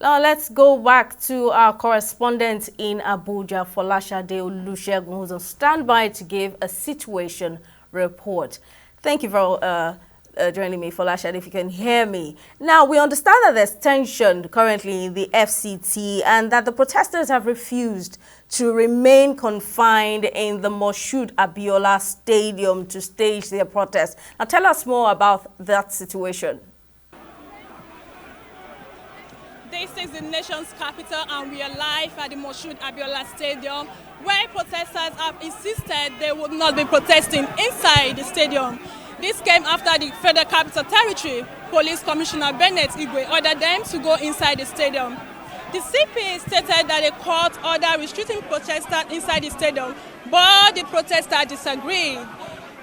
Now let's go back to our correspondent in Abuja, Folashade Olusegun, who's on standby to give a situation report. Thank you for joining me, Folashade, if you can hear me. Now, we understand that there's tension currently in the FCT and that the protesters have refused to remain confined in the Moshood Abiola Stadium to stage their protest. Now, tell us more about that situation. This is the nation's capital and we are live at the Moshood Abiola Stadium, where protesters have insisted they would not be protesting inside the stadium. This came after the Federal Capital Territory Police Commissioner Bennett Igwe ordered them to go inside the stadium. The CP stated that a court order restricting protesters inside the stadium, but the protesters disagreed.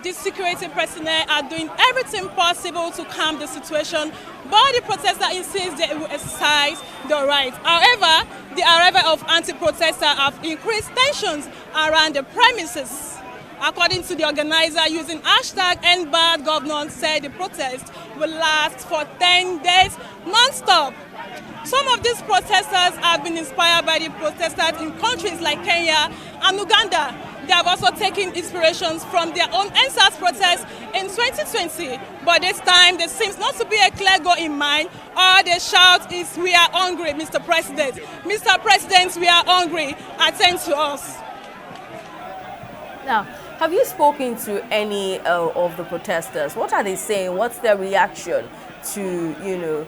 The security personnel are doing everything possible to calm the situation, but the protesters insist they will exercise their rights. However, the arrival of anti-protesters have increased tensions around the premises. According to the organizer, using hashtag #EndBadGovernance, said the protest will last for 10 days non-stop. Some of these protesters have been inspired by the protesters in countries like Kenya and Uganda. They have also taken inspirations from their own NSAS protests in 2020. But this time, there seems not to be a clear goal in mind. All they shout is, "We are hungry, Mr. President. Mr. President, we are hungry. Attend to us." Now, have you spoken to any of the protesters? What are they saying? What's their reaction to,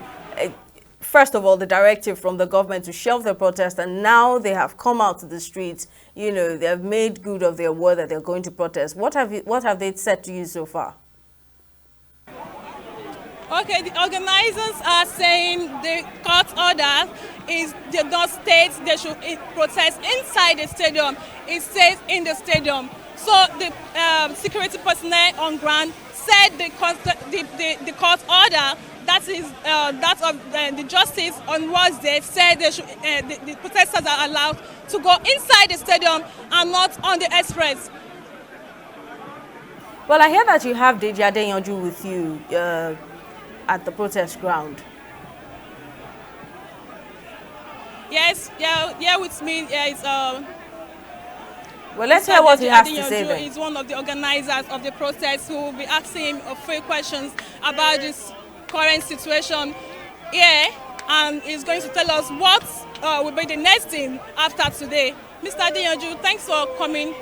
first of all, the directive from the government to shelve the protest, and now they have come out to the streets, they have made good of their word that they're going to protest. What have they said to you so far? Okay, the organizers are saying the court order did not state they should protest inside the stadium. It says in the stadium. So the security personnel on ground said the court order, that is that of the justice on Wednesday, said they should, the protesters are allowed to go inside the stadium and not on the express. Well, I hear that you have Deji Adeyanju with you at the protest ground. Yes, yeah, with me is. Well, let's hear what he has to say then. He's one of the organizers of the protest who will be asking him a few questions about this current situation here, and he's going to tell us what will be the next thing after today. Mr. Adeyanju, thanks for coming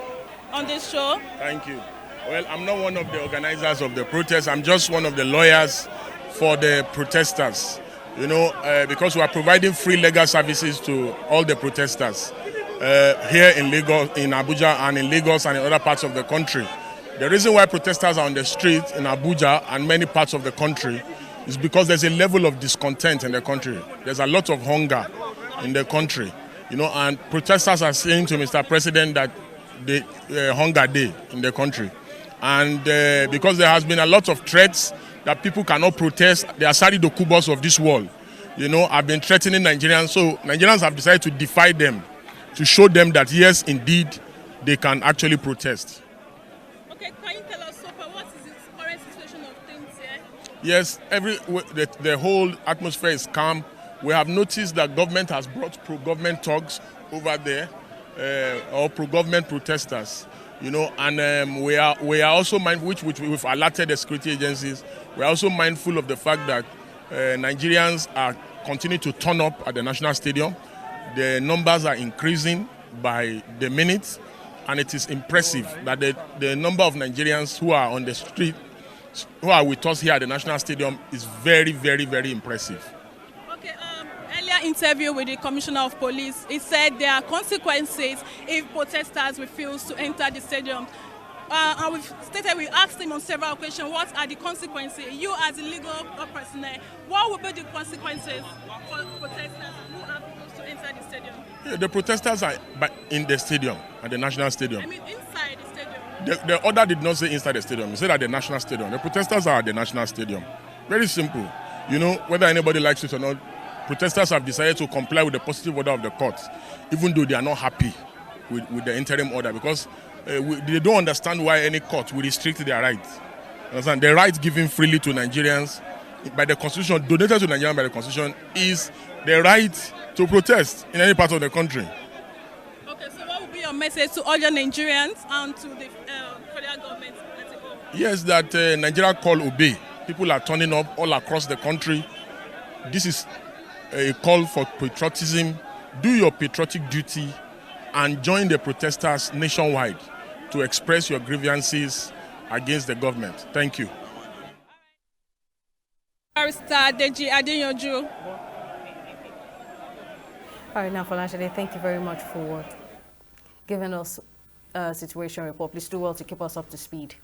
on this show. Thank you. Well, I'm not one of the organizers of the protest. I'm just one of the lawyers for the protesters, because we are providing free legal services to all the protesters here in Lagos, in Abuja, and in Lagos and in other parts of the country. The reason why protesters are on the street in Abuja and many parts of the country is because there's a level of discontent in the country. There's a lot of hunger in the country, and protesters are saying to Mr. President that the hunger day in the country. And because there has been a lot of threats that people cannot protest, they are Sari Dokubos of this world, have been threatening Nigerians. So Nigerians have decided to defy them, to show them that yes, indeed, they can actually protest. Okay, can you tell us so far what is the current situation of things here? Yes, the whole atmosphere is calm. We have noticed that government has brought pro-government thugs over there, or pro-government protesters, and we are also mindful, which we've alerted the security agencies. We are also mindful of the fact that Nigerians are continuing to turn up at the National Stadium. The numbers are increasing by the minute, and it is impressive that the number of Nigerians who are on the street, who are with us here at the National Stadium, is very, very, very impressive. Okay, earlier interview with the Commissioner of Police, he said there are consequences if protesters refuse to enter the stadium. And we asked him on several occasions, what are the consequences? You as a legal personnel, what will be the consequences for protesters who have refused to enter the stadium? Yeah, the protesters are in the stadium, at the National Stadium. I mean inside the stadium. The order did not say inside the stadium, it said at the National Stadium. The protesters are at the National Stadium. Very simple. Whether anybody likes it or not, protesters have decided to comply with the positive order of the court, even though they are not happy with the interim order, because they don't understand why any court will restrict their rights. Understand? The rights given freely to Nigerians by the Constitution, donated to Nigerians by the Constitution, is the right to protest in any part of the country. Okay, so what would be your message to all your Nigerians and to the federal government as a whole? Yes, that Nigeria call obey. People are turning up all across the country. This is a call for patriotism. Do your patriotic duty and join the protesters nationwide to express your grievances against the government. Thank you. Barrister Deji Adeyanju. All right, now, Folashade, thank you very much for giving us a situation report. Please do well to keep us up to speed.